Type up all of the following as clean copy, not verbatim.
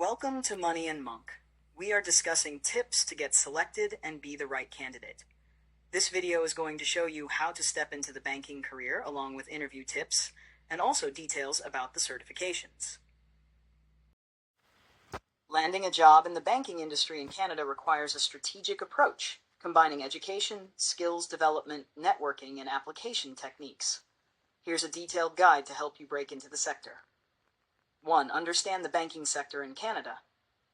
Welcome to Money and Monk. We are discussing tips to get selected and be the right candidate. This video is going to show you how to step into the banking career along with interview tips and also details about the certifications. Landing a job in the banking industry in Canada requires a strategic approach, combining education, skills development, networking, and application techniques. Here's a detailed guide to help you break into the sector. 1. Understand the banking sector in Canada.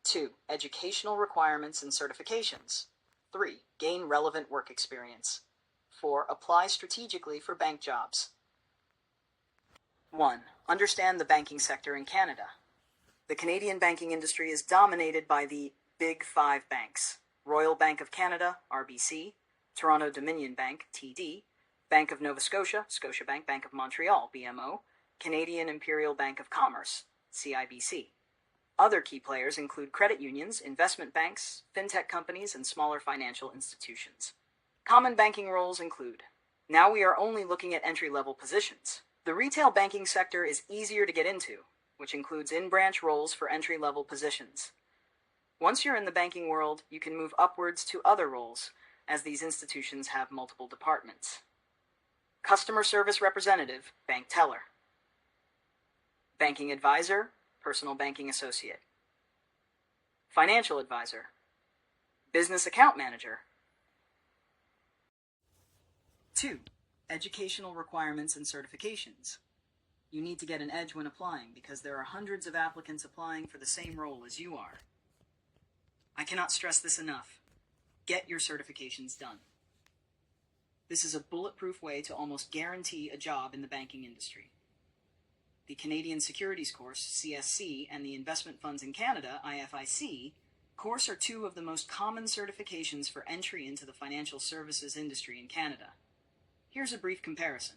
2. Educational requirements and certifications. 3. Gain relevant work experience. 4. Apply strategically for bank jobs. 1. Understand the banking sector in Canada. The Canadian banking industry is dominated by the Big Five banks: Royal Bank of Canada, RBC, Toronto Dominion Bank, TD, Bank of Nova Scotia, Scotiabank, Bank of Montreal, BMO, Canadian Imperial Bank of Commerce, CIBC. Other key players include credit unions, investment banks, fintech companies, and smaller financial institutions. Common banking roles include: now we are only looking at entry-level positions. The retail banking sector is easier to get into, which includes in-branch roles for entry-level positions. Once you're in the banking world, you can move upwards to other roles, as these institutions have multiple departments. Customer service representative, bank teller. Banking advisor, personal banking associate. Financial advisor. Business account manager. 2. Educational requirements and certifications. You need to get an edge when applying because there are hundreds of applicants applying for the same role as you are. I cannot stress this enough. Get your certifications done. This is a bulletproof way to almost guarantee a job in the banking industry. The Canadian Securities Course, CSC, and the Investment Funds in Canada, IFIC, course are two of the most common certifications for entry into the financial services industry in Canada. Here's a brief comparison.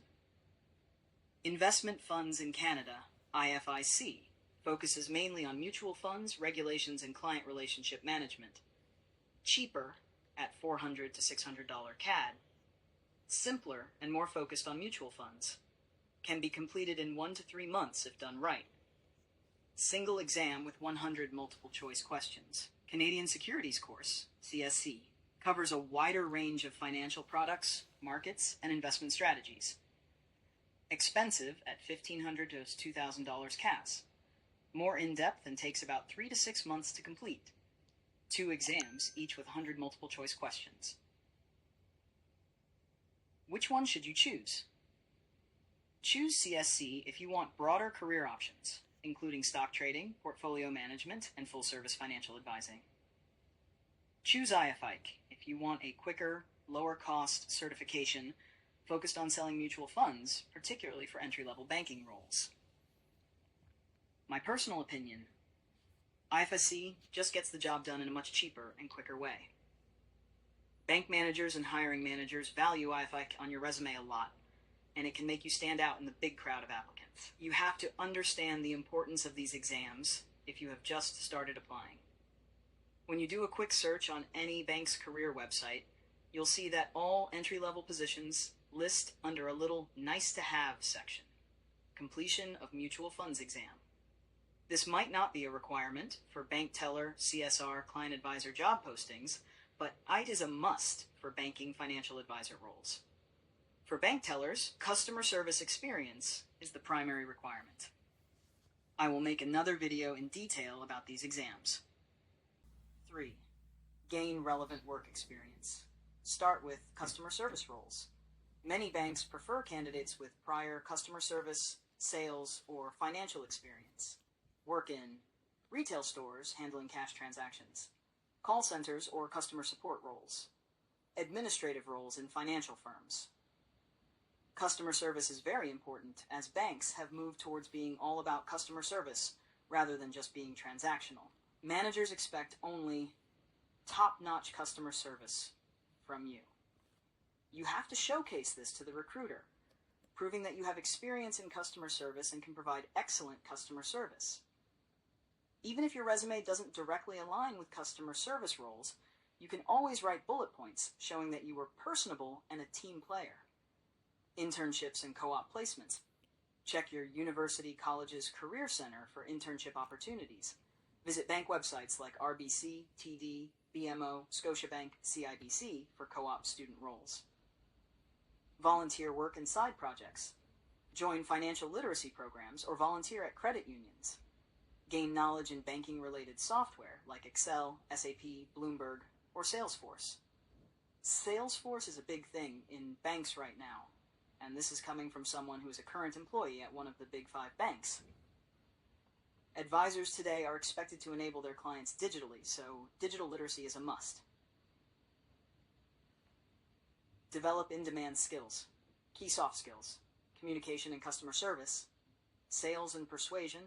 Investment Funds in Canada, IFIC, focuses mainly on mutual funds, regulations, and client relationship management. Cheaper, at $400 to $600 CAD. Simpler and more focused on mutual funds. Can be completed in 1 to 3 months if done right. Single exam with 100 multiple choice questions. Canadian Securities Course, CSC, covers a wider range of financial products, markets, and investment strategies. Expensive at $1,500 to $2,000 CAS. More in-depth and takes about 3 to 6 months to complete. 2 exams, each with 100 multiple choice questions. Which one should you choose? Choose CSC if you want broader career options, including stock trading, portfolio management, and full-service financial advising. Choose IFIC if you want a quicker, lower-cost certification focused on selling mutual funds, particularly for entry-level banking roles. My personal opinion, IFSC just gets the job done in a much cheaper and quicker way. Bank managers and hiring managers value IFIC on your resume a lot, and it can make you stand out in the big crowd of applicants. You have to understand the importance of these exams if you have just started applying. When you do a quick search on any bank's career website, you'll see that all entry-level positions list under a little nice-to-have section, completion of mutual funds exam. This might not be a requirement for bank teller, CSR, client advisor job postings, but IT is a must for banking financial advisor roles. For bank tellers, customer service experience is the primary requirement. I will make another video in detail about these exams. 3. Gain relevant work experience. Start with customer service roles. Many banks prefer candidates with prior customer service, sales, or financial experience. Work in retail stores handling cash transactions, call centers or customer support roles, administrative roles in financial firms. Customer service is very important as banks have moved towards being all about customer service rather than just being transactional. Managers expect only top-notch customer service from you. You have to showcase this to the recruiter, proving that you have experience in customer service and can provide excellent customer service. Even if your resume doesn't directly align with customer service roles, you can always write bullet points showing that you were personable and a team player. Internships and co-op placements. Check your university college's career center for internship opportunities. Visit bank websites like RBC, TD, BMO, Scotiabank, CIBC for co-op student roles. Volunteer work and side projects. Join financial literacy programs or volunteer at credit unions. Gain knowledge in banking-related software like Excel, SAP, Bloomberg, or Salesforce. Salesforce is a big thing in banks right now, and this is coming from someone who is a current employee at one of the big 5 banks. Advisors today are expected to enable their clients digitally, so digital literacy is a must. Develop in-demand skills, key soft skills, communication and customer service, sales and persuasion,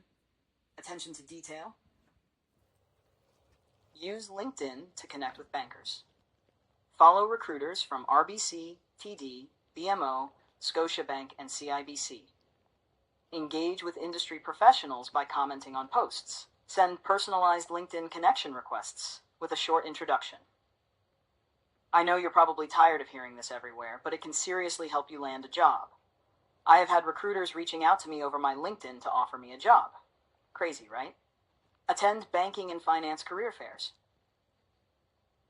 attention to detail. Use LinkedIn to connect with bankers. Follow recruiters from RBC, TD, BMO, Scotiabank, and CIBC. Engage with industry professionals by commenting on posts. Send personalized LinkedIn connection requests with a short introduction. I know you're probably tired of hearing this everywhere, but it can seriously help you land a job. I have had recruiters reaching out to me over my LinkedIn to offer me a job. Crazy, right? Attend banking and finance career fairs.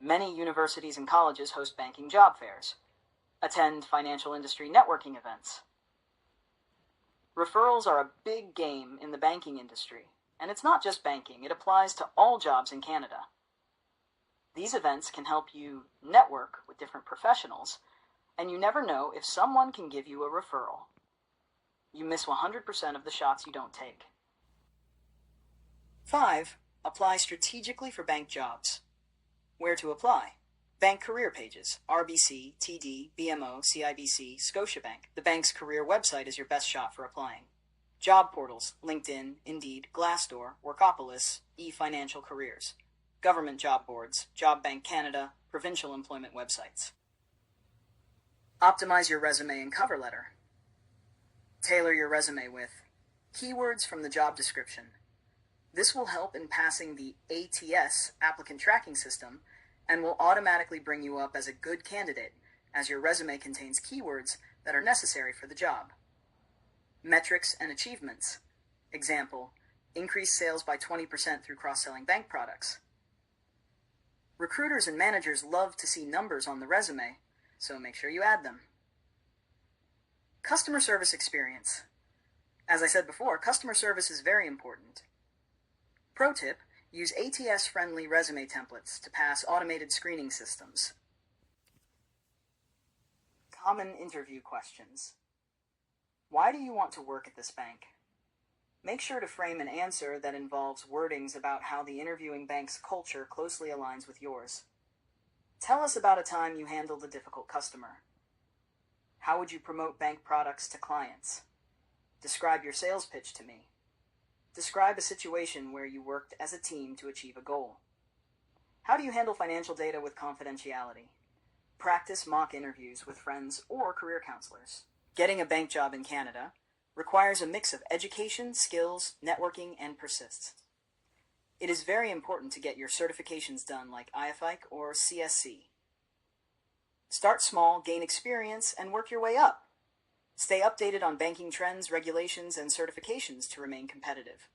Many universities and colleges host banking job fairs. Attend financial industry networking events. Referrals are a big game in the banking industry, and it's not just banking, it applies to all jobs in Canada. These events can help you network with different professionals, and you never know if someone can give you a referral. You miss 100% of the shots you don't take. 5. Apply strategically for bank jobs. Where to apply? Bank career pages, RBC, TD, BMO, CIBC, Scotiabank. The bank's career website is your best shot for applying. Job portals, LinkedIn, Indeed, Glassdoor, Workopolis, eFinancial Careers. Government job boards, Job Bank Canada, provincial employment websites. Optimize your resume and cover letter. Tailor your resume with keywords from the job description. This will help in passing the ATS, applicant tracking system, and will automatically bring you up as a good candidate, as your resume contains keywords that are necessary for the job. Metrics and achievements. Example, increase sales by 20% through cross-selling bank products. Recruiters and managers love to see numbers on the resume, so make sure you add them. Customer service experience. As I said before, customer service is very important. Pro tip, use ATS-friendly resume templates to pass automated screening systems. Common interview questions. Why do you want to work at this bank? Make sure to frame an answer that involves wordings about how the interviewing bank's culture closely aligns with yours. Tell us about a time you handled a difficult customer. How would you promote bank products to clients? Describe your sales pitch to me. Describe a situation where you worked as a team to achieve a goal. How do you handle financial data with confidentiality? Practice mock interviews with friends or career counselors. Getting a bank job in Canada requires a mix of education, skills, networking, and persist. It is very important to get your certifications done like IFIC or CSC. Start small, gain experience, and work your way up. Stay updated on banking trends, regulations, and certifications to remain competitive.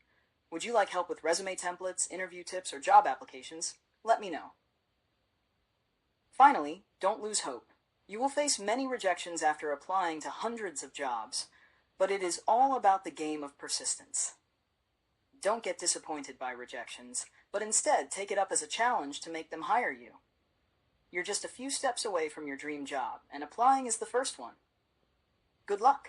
Would you like help with resume templates, interview tips, or job applications? Let me know. Finally, don't lose hope. You will face many rejections after applying to hundreds of jobs, but it is all about the game of persistence. Don't get disappointed by rejections, but instead take it up as a challenge to make them hire you. You're just a few steps away from your dream job, and applying is the first one. Good luck.